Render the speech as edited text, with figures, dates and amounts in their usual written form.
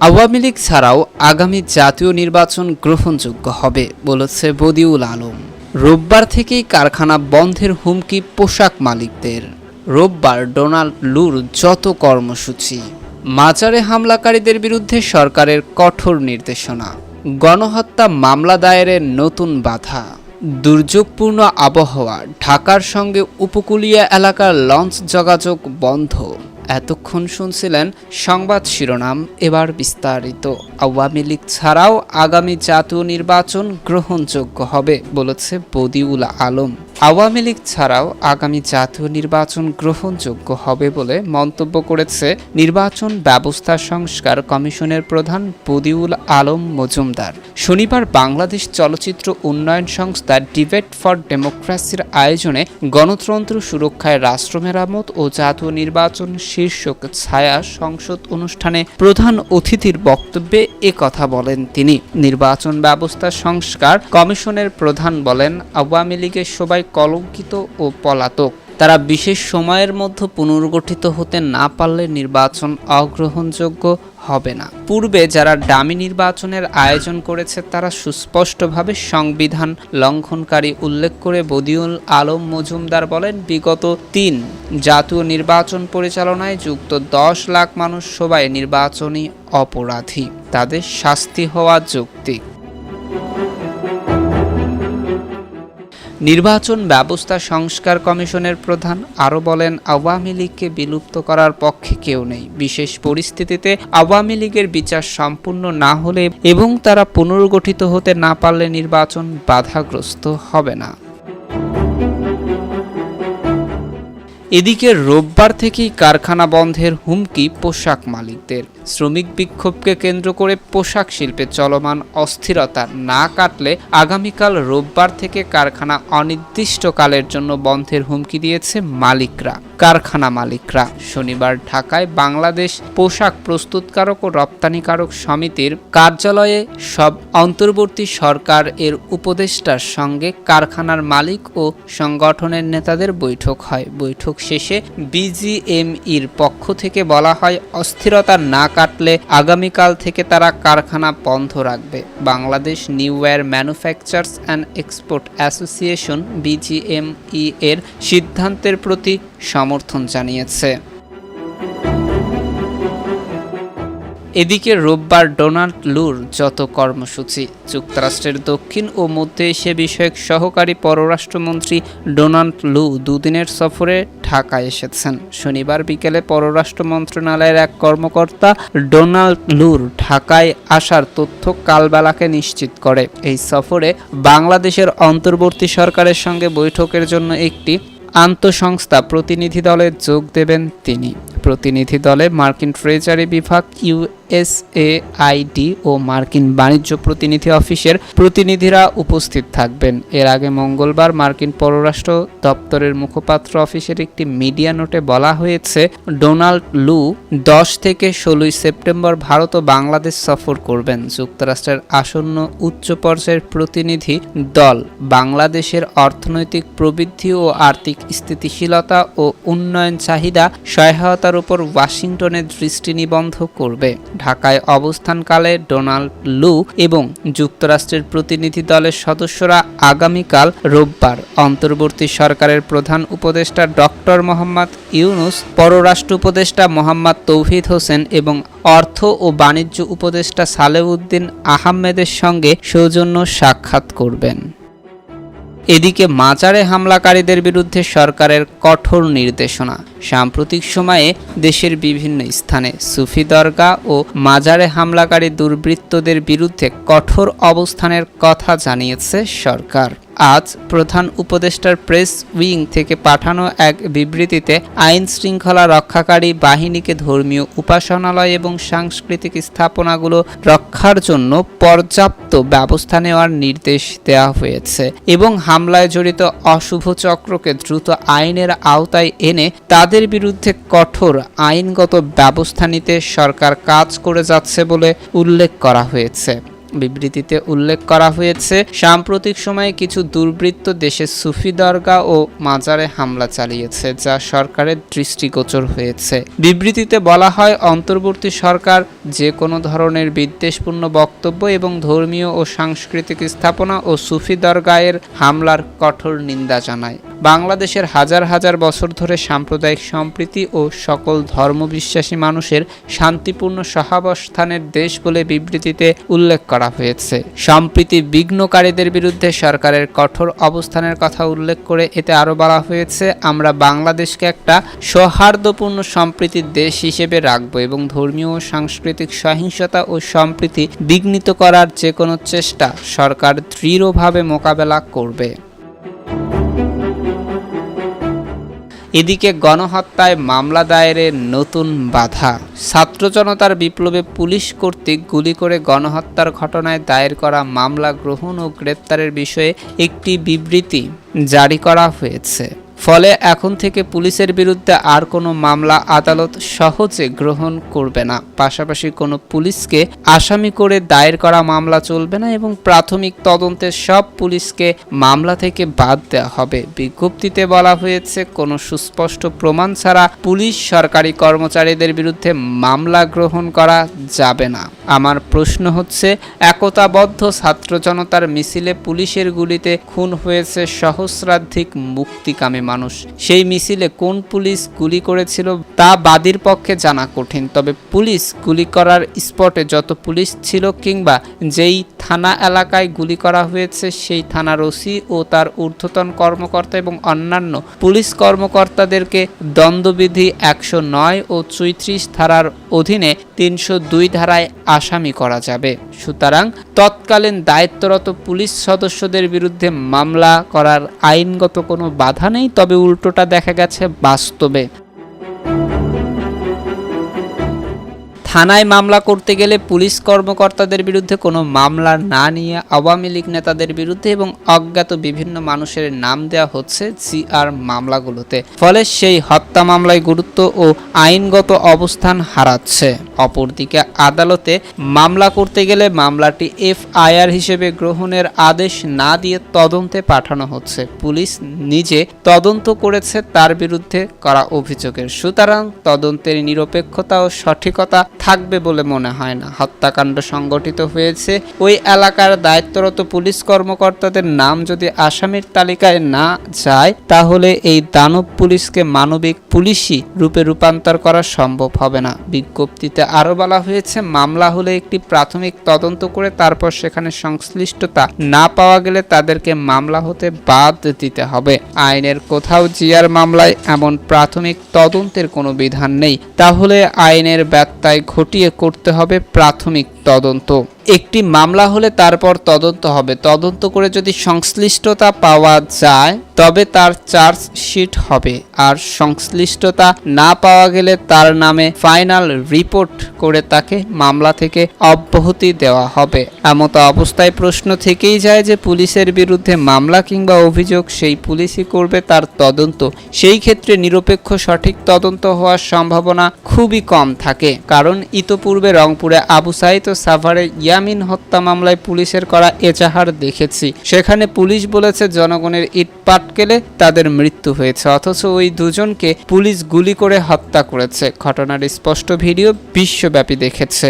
আওয়ামী লীগ ছাড়াও আগামী জাতীয় নির্বাচন গ্রহণযোগ্য হবে বলেছে বদিউল আলম। রোববার থেকেই কারখানা বন্ধের হুমকি পোশাক মালিকদের। রোববার ডোনাল্ড লুর যত কর্মসূচি। মাজারে হামলাকারীদের বিরুদ্ধে সরকারের কঠোর নির্দেশনা। গণহত্যা মামলা দায়েরের নতুন বাধা। দুর্যোগপূর্ণ আবহাওয়া, ঢাকার সঙ্গে উপকূলীয় এলাকার লঞ্চ যোগাযোগ বন্ধ। এতক্ষণ শুনছিলেন সংবাদ শিরোনাম, এবার বিস্তারিত। আওয়ামী লীগ ছাড়াও আগামী জাতীয় নির্বাচন গ্রহণযোগ্য হবে বলেছে বদিউল আলম। আওয়ামী লীগ ছাড়াও আগামী জাতীয় নির্বাচন গ্রহণযোগ্য হবে বলে মন্তব্য করেছে নির্বাচন ব্যবস্থা সংস্কার কমিশনের প্রধান বদিউল আলম মজুমদার। শনিবার বাংলাদেশ চলচ্চিত্র উন্নয়ন সংস্থা ডিবেট ফর ডেমোক্রেসির আয়োজনে গণতন্ত্র সুরক্ষায় রাষ্ট্র মেরামত ও জাতীয় নির্বাচন শীর্ষক ছায়া সংসদ অনুষ্ঠানে প্রধান অতিথির বক্তব্যে একথা বলেন তিনি। নির্বাচন ব্যবস্থা সংস্কার কমিশনের প্রধান বলেন, আওয়ামী লীগের সবাই কলঙ্কিত ও পলাতক। তারা বিশেষ সময়ের মধ্যে পুনর্গঠিত হতে না পারলে নির্বাচন অগ্রহণযোগ্য হবে না। পূর্বে যারা ডামি নির্বাচনের আয়োজন করেছে তারা সুস্পষ্টভাবে সংবিধান লঙ্ঘনকারী উল্লেখ করে বদিউল আলম মজুমদার বলেন, বিগত ৩ জাতীয় নির্বাচন পরিচালনায় যুক্ত ১০ লাখ মানুষ সবাই নির্বাচনী অপরাধী, তাদের শাস্তি হওয়া যৌক্তিক। নির্বাচন ব্যবস্থা সংস্কার কমিশনের প্রধান আরও বলেন, আওয়ামী লীগকে বিলুপ্ত করার পক্ষে কেউ নেই। বিশেষ পরিস্থিতিতে আওয়ামী লীগের বিচার সম্পূর্ণ না হলে এবং তারা পুনর্গঠিত হতে না পারলে নির্বাচন বাধাগ্রস্ত হবে না। এদিকে রোববার থেকেই কারখানা বন্ধের হুমকি পোশাক মালিকদের। শ্রমিক বিক্ষোভকে কেন্দ্র করে পোশাক শিল্পে চলমান অস্থিরতা না কাটলে আগামীকাল রোববার থেকে কারখানা অনির্দিষ্টকালের জন্য বন্ধের হুমকি দিয়েছে কারখানা মালিকরা। শনিবার ঢাকায় বাংলাদেশ পোশাক প্রস্তুতকারক ও রপ্তানিকারক সমিতির কার্যালয়ে সব অন্তর্বর্তী সরকার এর উপদেষ্টার সঙ্গে কারখানার মালিক ও সংগঠনের নেতাদের বৈঠক হয়। বৈঠক শেষে বিজিএমইর পক্ষ থেকে বলা হয়, অস্থিরতা না কাটলে আগামীকাল থেকে তারা কারখানা বন্ধ রাখবে। Bangladesh knitwear manufacturers and export association BGME এর সিদ্ধান্তের প্রতি সমর্থন জানিয়েছে। এদিকে রোববার ডোনাল্ড লুর যত কর্মসূচি। যুক্তরাষ্ট্রের দক্ষিণ ও মধ্য এশিয়া বিষয়ক সহকারী পররাষ্ট্রমন্ত্রী ডোনাল্ড লু দুদিনের সফরে ঢাকায় এসেছেন। শনিবার বিকেলে পররাষ্ট্র মন্ত্রণালয়ের এক কর্মকর্তা ডোনাল্ড লুর ঢাকায় আসার তথ্য কালবেলাকে নিশ্চিত করে। এই সফরে বাংলাদেশের অন্তর্বর্তী সরকারের সঙ্গে বৈঠকের জন্য একটি আন্তঃসংস্থা প্রতিনিধি দলে যোগ দেবেন তিনি। প্রতিনিধি দলে মার্কিন ট্রেজারি বিভাগ, ইউএসএআইডি ও মার্কিন বাণিজ্য প্রতিনিধি অফিসের প্রতিনিধিরা উপস্থিত থাকবেন। এর আগে মঙ্গলবার মার্কিন পররাষ্ট্র দপ্তরের মুখপাত্র অফিসের একটি মিডিয়া নোটে বলা হয়েছে, ডোনাল্ড লু 10 থেকে 16 সেপ্টেম্বর ভারত ও বাংলাদেশ সফর করবেন। যুক্তরাষ্ট্রের আসন্ন উচ্চ পর্যায়ের প্রতিনিধি দল বাংলাদেশের অর্থনৈতিক প্রবৃদ্ধি ও আর্থিক স্থিতিশীলতা ও উন্নয়ন চাহিদা সহায়তার উপর ওয়াশিংটনের দৃষ্টি নিবদ্ধ করবে। ঢাকায় অবস্থানকালে ডোনাল্ড লু এবং যুক্তরাষ্ট্রের প্রতিনিধি দলের সদস্যরা আগামীকাল রোববার অন্তর্বর্তী সরকারের প্রধান উপদেষ্টা ডক্টর মোহাম্মদ ইউনুস, পররাষ্ট্র উপদেষ্টা মোহাম্মদ তৌহিদ হোসেন এবং অর্থ ও বাণিজ্য উপদেষ্টা সালেউদ্দিন আহমেদের সঙ্গে সৌজন্য সাক্ষাৎ করবেন। এদিকে মাজারে হামলাকারীদের বিরুদ্ধে সরকারের কঠোর নির্দেশনা। সাম্প্রতিক সময়ে দেশের বিভিন্ন স্থানে সুফি দরগা ও মাজারে হামলাকারী দুর্বৃত্তদের বিরুদ্ধে কঠোর অবস্থানের কথা জানিয়েছে সরকার। আজ প্রধান উপদেষ্টার প্রেস উইং থেকে পাঠানো এক বিবৃতিতে আইন শৃঙ্খলা রক্ষাকারী বাহিনীকে ধর্মীয় উপাসনালয় এবং সাংস্কৃতিক স্থাপনাগুলো রক্ষার জন্য পর্যাপ্ত ব্যবস্থা নেওয়ার নির্দেশ দেওয়া হয়েছে এবং হামলায় জড়িত অশুভ চক্রকে দ্রুত আইনের আওতায় এনে তাদের বিরুদ্ধে কঠোর আইনগত ব্যবস্থা নিতে সরকার কাজ করে যাচ্ছে বলে উল্লেখ করা হয়েছে। বিবৃতিতে উল্লেখ করা হয়েছে, সাম্প্রতিক সময়ে কিছু দুর্বৃত্ত দেশের সুফি দরগা ও মাজারে হামলা চালিয়েছে, যা সরকারের দৃষ্টিগোচর হয়েছে। বিবৃতিতে বলা হয়, অন্তর্বর্তী সরকার যে কোনো ধরনের বিদ্বেষপূর্ণ বক্তব্য এবং ধর্মীয় ও সাংস্কৃতিক স্থাপনা ও সুফি দরগাহের হামলার কঠোর নিন্দা জানায়। বাংলাদেশের হাজার হাজার বছর ধরে সাম্প্রদায়িক সম্প্রীতি ও সকল ধর্মবিশ্বাসী মানুষের শান্তিপূর্ণ সহাবস্থানের দেশ বলে বিবৃতিতে উল্লেখ করা হয়েছে। সম্প্রীতি বিঘ্নকারীদের বিরুদ্ধে সরকারের কঠোর অবস্থানের কথা উল্লেখ করে এতে আরও বলা হয়েছে, আমরা বাংলাদেশকে একটা সৌহার্দ্যপূর্ণ সম্প্রীতির দেশ হিসেবে রাখব এবং ধর্মীয় ও সাংস্কৃতিক সহিংসতা ও সম্প্রীতি বিঘ্নিত করার যে কোনো চেষ্টা সরকার দৃঢ়ভাবে মোকাবেলা করবে। এদিকে গণহত্যায় মামলা দায়েরের নতুন বাধা। ছাত্র জনতার বিপ্লবে পুলিশ কর্তৃক গুলি করে গণহত্যার ঘটনায় দায়ের করা মামলা গ্রহণ ও গ্রেপ্তারের বিষয়ে একটি বিবৃতি জারি করা হয়েছে। ফলে এখন থেকে পুলিশের বিরুদ্ধে আর কোনো মামলা আদালত সহজে গ্রহণ করবে না। পাশাপাশি কোনো পুলিশকে আসামি করে দায়ের করা মামলা চলবে না এবং প্রাথমিক তদন্তে সব পুলিশকে মামলা থেকে বাদ দেওয়া হবে। বিজ্ঞপ্তিতে বলা হয়েছে, কোনো সুস্পষ্ট প্রমাণ ছাড়া পুলিশ সরকারি কর্মচারীদের বিরুদ্ধে মামলা গ্রহণ করা যাবে না। আমার প্রশ্ন হচ্ছে, একতাবদ্ধ ছাত্র জনতার মিছিলে পুলিশের গুলিতে খুন হয়েছে সহস্রাধিক মুক্তিকামী মানুষ। সেই মিছিলে কোন পুলিশ গুলি করেছিল তা বাদীর পক্ষে জানা কঠিন। তবে পুলিশ গুলি করার স্পটে যত পুলিশ ছিল কিংবা যেই থানা এলাকায় গুলি করা হয়েছে সেই থানার ওসি ও তার ঊর্ধ্বতন কর্মকর্তা এবং অন্যান্য পুলিশ কর্মকর্তাদেরকে দণ্ডবিধি 109 ও 34 ধারার অধীনে 302 ধারায় আসামি করা যাবে। সুতরাং তৎকালীন দায়িত্বরত পুলিশ সদস্যদের বিরুদ্ধে মামলা করার আইনগত কোনো বাধা নেই, তবে উল্টোটা দেখা গেছে বাস্তবে। থানায় মামলা করতে গেলে পুলিশ কর্মকর্তাদের বিরুদ্ধে কোনো মামলা না নিয়ে আওয়ামী লীগ নেতাদের বিরুদ্ধে এবং অজ্ঞাত বিভিন্ন মানুষের নাম দেওয়া হচ্ছে জিআর মামলাগুলোতে। ফলে সেই হত্যা মামলায় গুরুত্ব ও আইনগত অবস্থান হারাচ্ছে। অপরদিকে আদালতে মামলা করতে গেলে মামলাটি এফআইআর হিসেবে গ্রহণের আদেশ না দিয়ে তদন্তে পাঠানো হচ্ছে। পুলিশ নিজে তদন্ত করেছে তার বিরুদ্ধে করা অভিযোগের, সুতরাং তদন্তের নিরপেক্ষতা ও সঠিকতা থাকবে বলে মনে হয় না। হত্যাকাণ্ড সংগঠিত হয়েছে ওই এলাকার দায়িত্বরত পুলিশ কর্মকর্তাদের নাম যদি আসামির তালিকায় না যায়, তাহলে এই দানব পুলিশকে মানবিক পুলিশই রূপে রূপান্তর করা সম্ভব হবে না। বিজ্ঞপ্তিতে আরও বলা হয়েছে, মামলা হলে একটি প্রাথমিক তদন্ত করে তারপর সেখানে সংশ্লিষ্টতা না পাওয়া গেলে তাদেরকে মামলা হতে বাদ দিতে হবে। আইনের কোথাও জিআর মামলায় এমন প্রাথমিক তদন্তের কোনো বিধান নেই। তাহলে আইনের ব্যত্যয় ঘটিয়ে করতে হবে প্রাথমিক তদন্ত। একটি মামলা হলে তারপর তদন্ত হবে। তদন্ত করে যদি সংশ্লিষ্টতা পাওয়া যায় তবে তার চার্জশিট হবে, আর সংশ্লিষ্টতা না পাওয়া গেলে তার নামে ফাইনাল রিপোর্ট করে তাকে মামলা থেকে অব্যাহতি দেওয়া হবে। এমতো অবস্থায় প্রশ্ন থেকেই যায় যে পুলিশের বিরুদ্ধে মামলা কিংবা অভিযোগ সেই পুলিশই করবে তার তদন্ত। সেই ক্ষেত্রে নিরপেক্ষ সঠিক তদন্ত হওয়ার সম্ভাবনা খুবই কম থাকে, কারণ ইতোপূর্বে রংপুরে আবু সাইদ ও সাভারে ইয়ামিন হত্যা মামলায় পুলিশের করা এজাহার দেখেছি। সেখানে পুলিশ বলেছে জনগণের ইট পাটকেলে তাদের মৃত্যু হয়েছে, অথচ ওই দুজনকে পুলিশ গুলি করে হত্যা করেছে। ঘটনার স্পষ্ট ভিডিও বিশ্বব্যাপী দেখেছে।